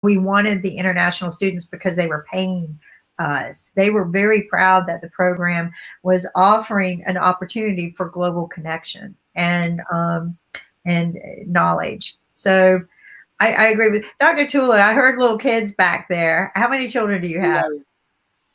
We wanted the international students because they were paying us. They were very proud that the program was offering an opportunity for global connection and knowledge. So I agree with Dr. Tula. I heard little kids back there. How many children do you have? Yeah.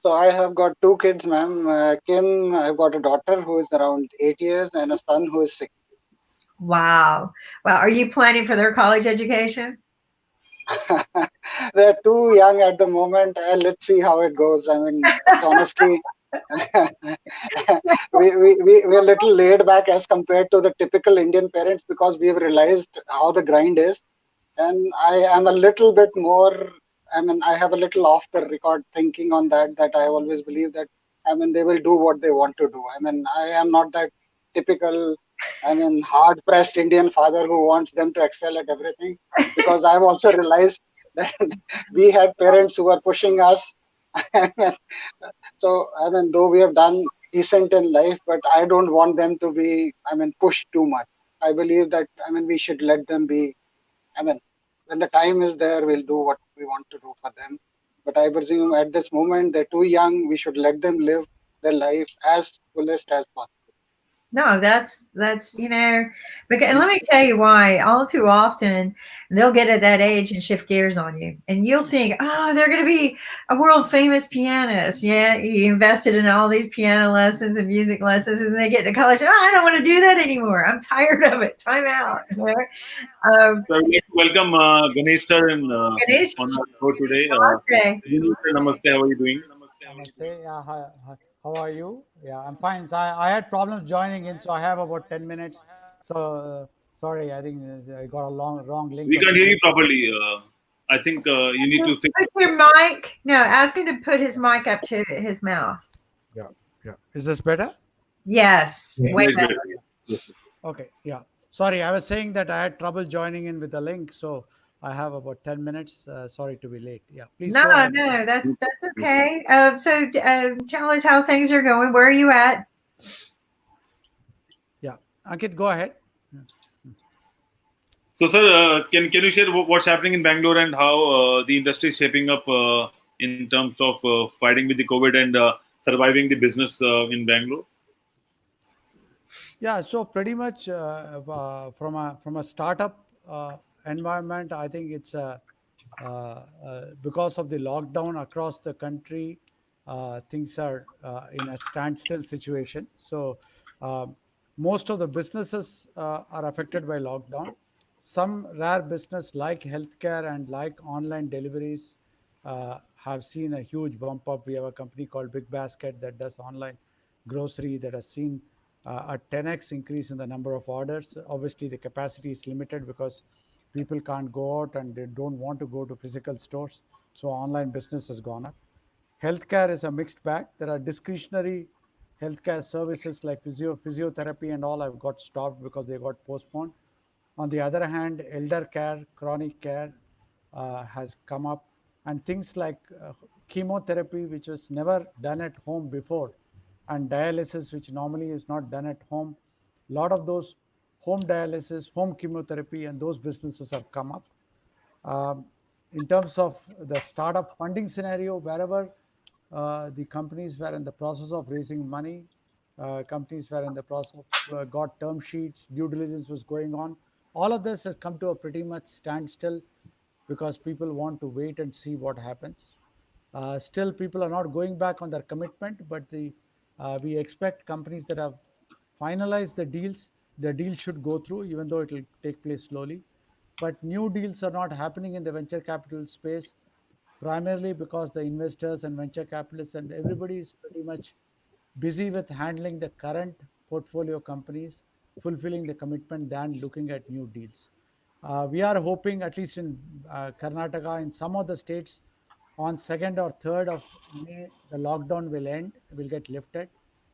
So I have got two kids, ma'am. Kim, I've got a daughter who is around 8 years and a son who is 6. Wow. Well, are you planning for their college education? They're too young at the moment. Let's see how it goes. I mean, it's honestly, we're a little laid back as compared to the typical Indian parents because we've realized how the grind is. And I am a little bit more, I mean, I have a little off the record thinking on that I always believe that, I mean, they will do what they want to do. I mean, I am not that typical, I mean, hard pressed Indian father who wants them to excel at everything, because I've also realized that we had parents who were pushing us. So, I mean, though we have done decent in life, but I don't want them to be, I mean, pushed too much. I believe that, I mean, we should let them be. I mean, when the time is there, we'll do what we want to do for them. But I presume at this moment, they're too young. We should let them live their life as fullest as possible. No, that's because and let me tell you why. All too often, they'll get at that age and shift gears on you, and you'll think, oh, they're going to be a world famous pianist. Yeah, you invested in all these piano lessons and music lessons, and they get to college. Oh, I don't want to do that anymore. I'm tired of it. Time out. Um, So I would like to welcome Ganesh sir Ganesh, on our show today. okay. Ganesh sir, namaste. How are you doing? Namaste. Yeah, how are you? Yeah, I'm fine. So I had problems joining in, so I have about 10 minutes. So sorry, I think I got a wrong link We or can't hear something. you properly. I think you need to fix. Put your mic. No, ask him to put his mic up to his mouth. Yeah, yeah. Is this better? Yes. Wait. Yes, better. Yes. Okay, yeah. Sorry, I was saying that I had trouble joining in with the link, so I have about 10 minutes. Sorry to be late. Yeah, please No, go ahead. no, Yes. that's okay. So tell us how things are going. Where are you at? Yeah, Ankit, go ahead. Yeah. So, sir, can you share what's happening in Bangalore and how the industry is shaping up in terms of fighting with the COVID and surviving the business in Bangalore? Yeah, so pretty much from a startup environment, I think it's because of the lockdown across the country, things are in a standstill situation. So um most of the businesses are affected by lockdown. Some rare business like healthcare and like online deliveries have seen a huge bump up. We have a company called Big Basket that does online grocery that has seen a 10x increase in the number of orders. Obviously, the capacity is limited because people can't go out and they don't want to go to physical stores. So online business has gone up. Healthcare is a mixed bag. There are discretionary healthcare services like physiotherapy and all have got stopped because they got postponed. On the other hand, elder care, chronic care has come up, and things like chemotherapy, which was never done at home before, and dialysis, which normally is not done at home. A lot of those home dialysis, home chemotherapy, and those businesses have come up. Um, in terms of the startup funding scenario, wherever the companies were in the process of raising money, companies were in the process of got term sheets, due diligence was going on. All of this has come to a pretty much standstill because people want to wait and see what happens. Still, people are not going back on their commitment, but we expect companies that have finalized the deal should go through, even though it will take place slowly. But new deals are not happening in the venture capital space, primarily because the investors and venture capitalists and everybody is pretty much busy with handling the current portfolio companies, fulfilling the commitment than looking at new deals. We are hoping, at least in Karnataka, in some of the states, on 2nd or 3rd of May, the lockdown will end, will get lifted.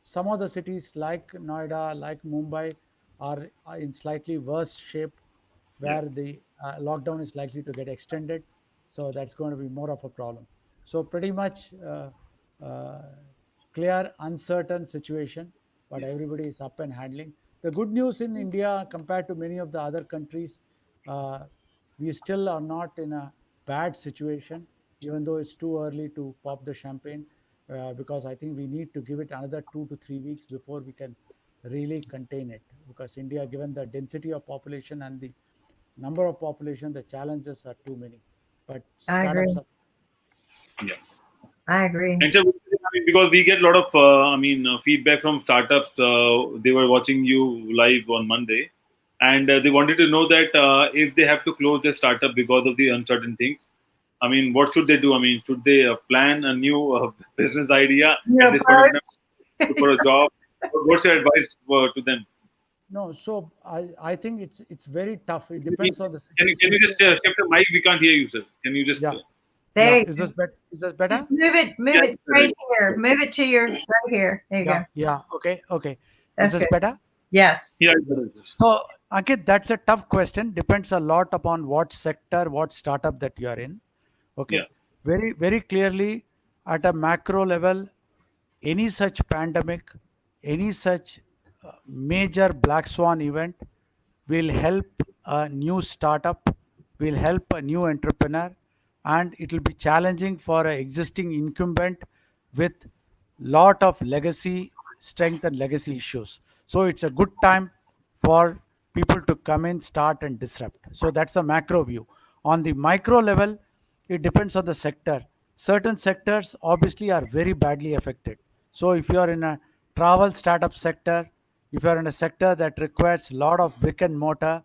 Some of the cities like Noida, like Mumbai, are in slightly worse shape, Yeah. where the lockdown is likely to get extended. So that's going to be more of a problem. So pretty much uh, clear, uncertain situation, but Yeah. everybody is up and handling. The good news in India, compared to many of the other countries, uh, we still are not in a bad situation, even though it's too early to pop the champagne, because I think we need to give it another 2 to 3 weeks before we can really contain it. Because India, given the density of population and the number of population, the challenges are too many. But I startups agree. are, Yeah. I agree. And so, because we get a lot of, feedback from startups. They were watching you live on Monday, and they wanted to know that if they have to close their startup because of the uncertain things, I mean, what should they do? I mean, should they plan a new business idea at Your this point of approach. time, look for a job? What's your advice to them? no. So I think it's very tough. It Can you, depends on the can you just situation. shift the mic? We can't hear you, sir. Can you just? Yeah, There yeah. you Is go. this better? Is this Just better? move Yeah, it straight here. Move it to your right here. There you Yeah, go. yeah. Okay, okay. Is That's this good. better? Yes. yeah. So, Ankit, that's a tough question. Depends a lot upon what sector, what startup that you are in. Yeah. Okay. Very, very clearly at a macro level, any such pandemic, any such major black swan event will help a new startup, will help a new entrepreneur, and it will be challenging for an existing incumbent with lot of legacy strength and legacy issues. So it's a good time for people to come in, start and disrupt. So that's a macro view. On the micro level, it depends on the sector. Certain sectors obviously are very badly affected. So if you are in a travel startup sector, if you are in a sector that requires a lot of brick and mortar,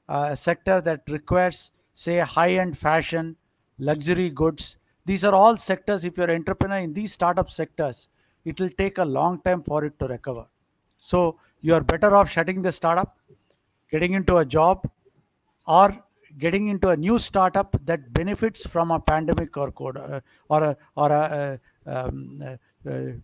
a sector that requires, say, high-end fashion, luxury goods, these are all sectors. If you're an entrepreneur in these startup sectors, it will take a long time for it to recover. So you are better off shutting the startup, getting into a job, or getting into a new startup that benefits from a pandemic or a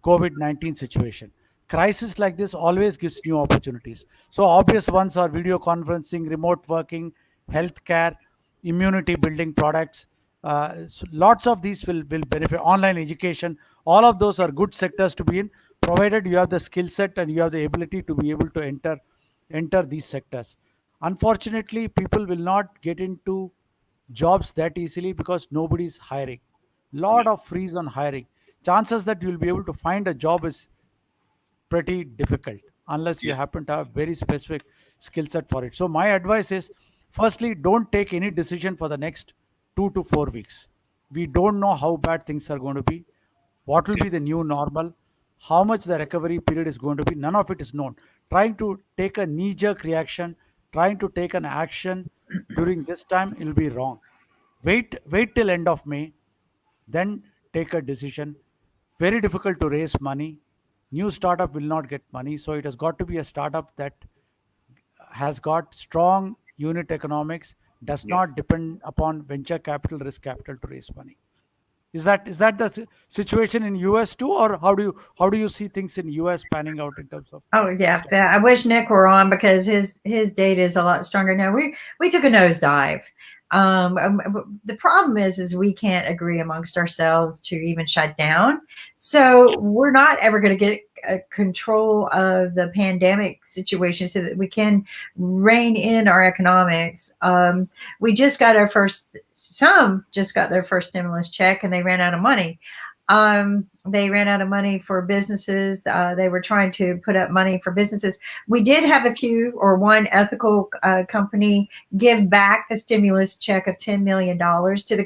COVID-19 situation. Crisis like this always gives new opportunities. So obvious ones are video conferencing, remote working, healthcare, immunity building products. So lots of these will benefit. Online education, all of those are good sectors to be in, provided you have the skill set and you have the ability to be able to enter these sectors. Unfortunately, people will not get into jobs that easily because nobody's hiring. Yeah. Lot of freeze on hiring. Chances that you'll be able to find a job is pretty difficult unless you Yeah. happen to have very specific skill set for it. So my advice is, firstly, don't take any decision for the next 2 to 4 weeks. We don't know how bad things are going to be, what will Yeah. be the new normal, how much the recovery period is going to be. None of it is known. Trying to take a knee jerk reaction, trying to take an action during this time, it will be wrong. Wait till end of May, then take a decision. Very difficult to raise money. New startup will not get money, so it has got to be a startup that has got strong unit economics, does Yeah. not depend upon venture capital, risk capital to raise money. Is that the situation in US too, or how do you see things in US panning out in terms of Oh yeah, startup? I wish Nick were on because his data is a lot stronger now. We took a nosedive. The problem is we can't agree amongst ourselves to even shut down. So we're not ever going to get control of the pandemic situation so that we can rein in our economics. We just got our first. Some just got their first stimulus check and they ran out of money. They ran out of money for businesses. They were trying to put up money for businesses. We did have a few or one ethical company give back the stimulus check of $10 million to the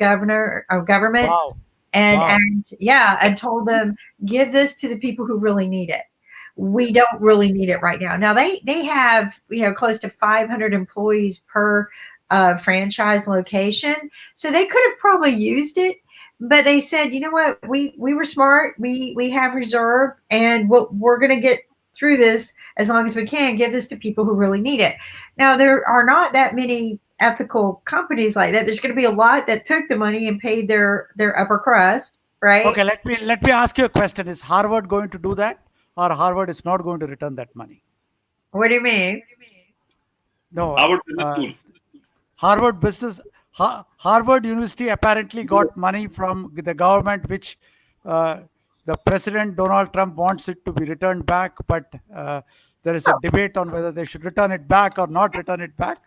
government. Wow, And, wow. and yeah, and told them, give this to the people who really need it. We don't really need it right now. Now they have, close to 500 employees per franchise location. So they could have probably used it, but they said, you know what, we were smart. We have reserve, and we're going to get through this as long as we can. Give this to people who really need it. Now there are not that many ethical companies like that. There's going to be a lot that took the money and paid their upper crust, right? Okay, let me ask you a question. Is Harvard going to do that, or Harvard is not going to return that money? What do you mean? No, Harvard Business School. Harvard Business, Harvard University apparently got money from the government, which uh, the President Donald Trump wants it to be returned back, but there is a debate on whether they should return it back or not return it back.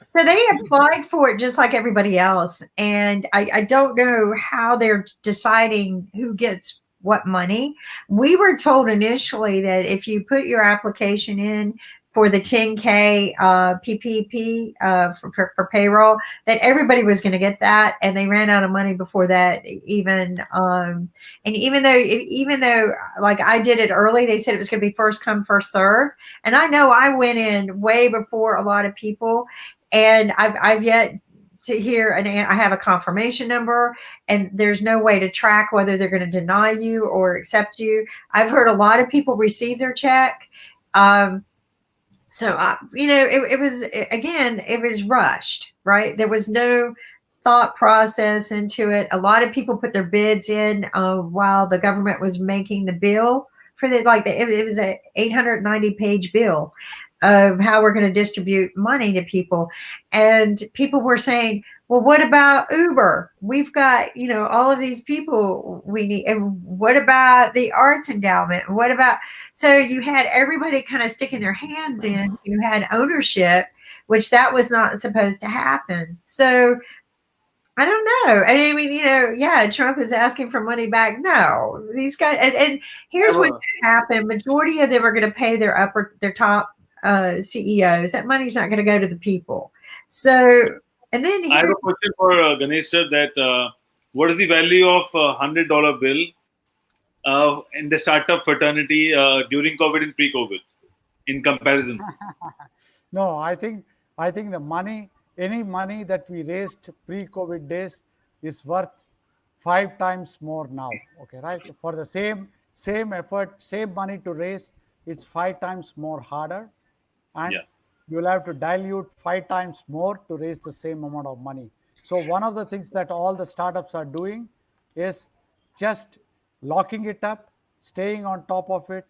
So they applied for it just like everybody else. And I don't know how they're deciding who gets what money. We were told initially that if you put your application in for the 10K PPP for payroll, that everybody was going to get that. And they ran out of money before that even. And even though like I did it early, they said it was going to be first come, first serve. And I know I went in way before a lot of people, and I've yet to hear I have a confirmation number, and there's no way to track whether they're going to deny you or accept you. I've heard a lot of people receive their check. It was, again, it was rushed, right? There was no thought process into it. A lot of people put their bids in while the government was making the bill for it was a 890-page bill of how we're going to distribute money to people. And people were saying, well, what about Uber? We've got, all of these people we need. And what about the arts endowment? What about, so you had everybody kind of sticking their hands in. You had ownership, which that was not supposed to happen. So I don't know. I mean, yeah, Trump is asking for money back. No, these guys, and here's what's going to happen. Majority of them are going to pay their top CEOs. That money's not going to go to the people. So, and then I have a question for Ganesh sir, that what is the value of $100 bill in the startup fraternity during COVID and pre-COVID in comparison? No, I think the money, any money that we raised pre-COVID days is worth 5 times more now. Okay, right? For the same effort, same money to raise, it's 5 times more harder, and you'll have to dilute 5 times more to raise the same amount of money. So one of the things that all the startups are doing is just locking it up, staying on top of it,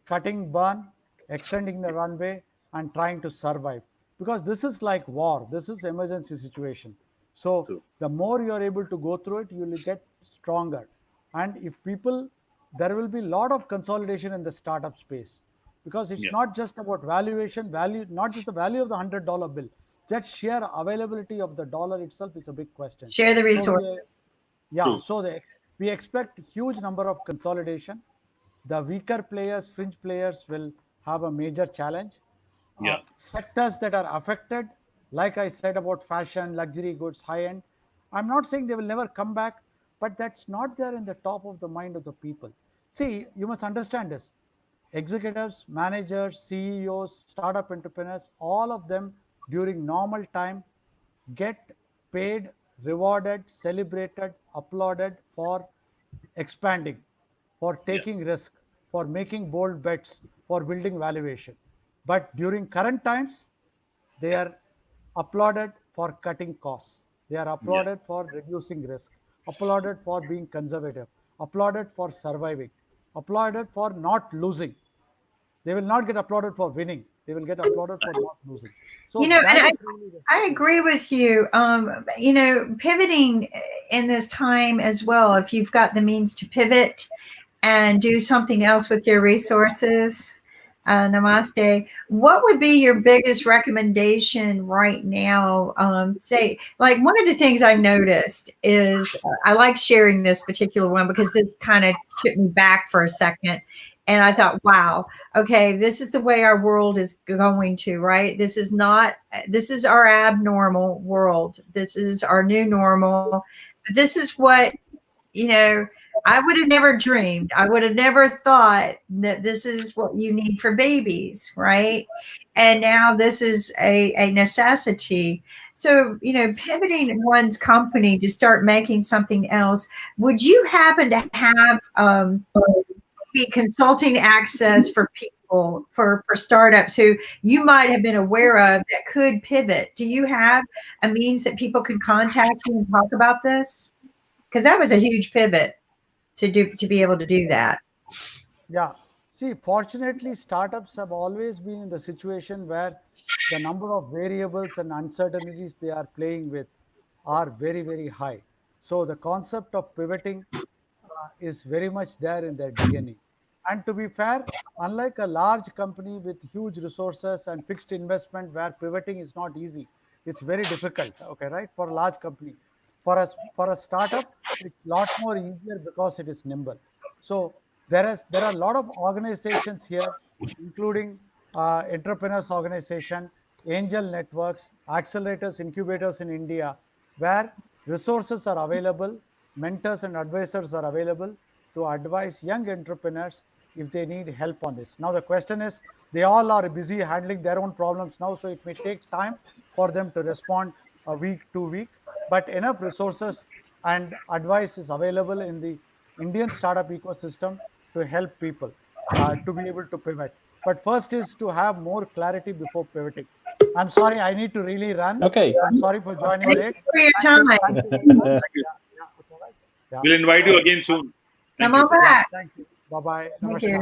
cutting burn, extending the runway, and trying to survive. Because this is like war. This is emergency situation. So the more you are able to go through it, you will get stronger. And if people, there will be a lot of consolidation in the startup space, because it's not just about valuation, not just the value of the $100 bill. Just sheer availability of the dollar itself is a big question. Share the resources. We expect huge number of consolidation. The weaker players, fringe players, will have a major challenge. Sectors that are affected, like I said about fashion, luxury goods, high-end, I'm not saying they will never come back, but that's not there in the top of the mind of the people. See, you must understand this. Executives, managers, CEOs, startup entrepreneurs, all of them during normal time get paid, rewarded, celebrated, applauded for expanding, for taking risk, for making bold bets, for building valuation. But during current times, they are applauded for cutting costs. They are applauded for reducing risk, applauded for being conservative, applauded for surviving, applauded for not losing. They will not get applauded for winning. They will get applauded for not losing. So and I agree with you. Pivoting in this time as well, if you've got the means to pivot and do something else with your resources, namaste. What would be your biggest recommendation right now? Say, like, one of the things I've noticed is I like sharing this particular one because this kind of took me back for a second. And I thought, wow, okay, this is the way our world is going to, right? This is our abnormal world. This is our new normal. This is what, I would have never dreamed. I would have never thought that this is what you need for babies, right? And now this is a necessity. So, pivoting one's company to start making something else, would you happen to have consulting access for people, for startups who you might have been aware of that could pivot? Do you have a means that people can contact you and talk about this? Because that was a huge pivot to be able to do that. Yeah. See, fortunately, startups have always been in the situation where the number of variables and uncertainties they are playing with are very, very high. So the concept of pivoting is very much there in their DNA. And to be fair, unlike a large company with huge resources and fixed investment where pivoting is not easy, it's very difficult, okay, right? For a large company. For a startup, it's a lot more easier because it is nimble. So there are a lot of organizations here, including entrepreneurs organization, angel networks, accelerators, incubators in India, where resources are available, mentors and advisors are available to advise young entrepreneurs if they need help on this. Now the question is, they all are busy handling their own problems now, so it may take time for them to respond a week, 2 week, but enough resources and advice is available in the Indian startup ecosystem to help people to be able to pivot. But first is to have more clarity before pivoting. I'm sorry, I need to really run. Okay. I'm sorry for joining Thank late. you for your time. Thank you very much. Thank you. Yeah. We'll invite you again soon. Thank Come you, on sir. back. Thank you. Bye-bye. Thank Namaskar. you.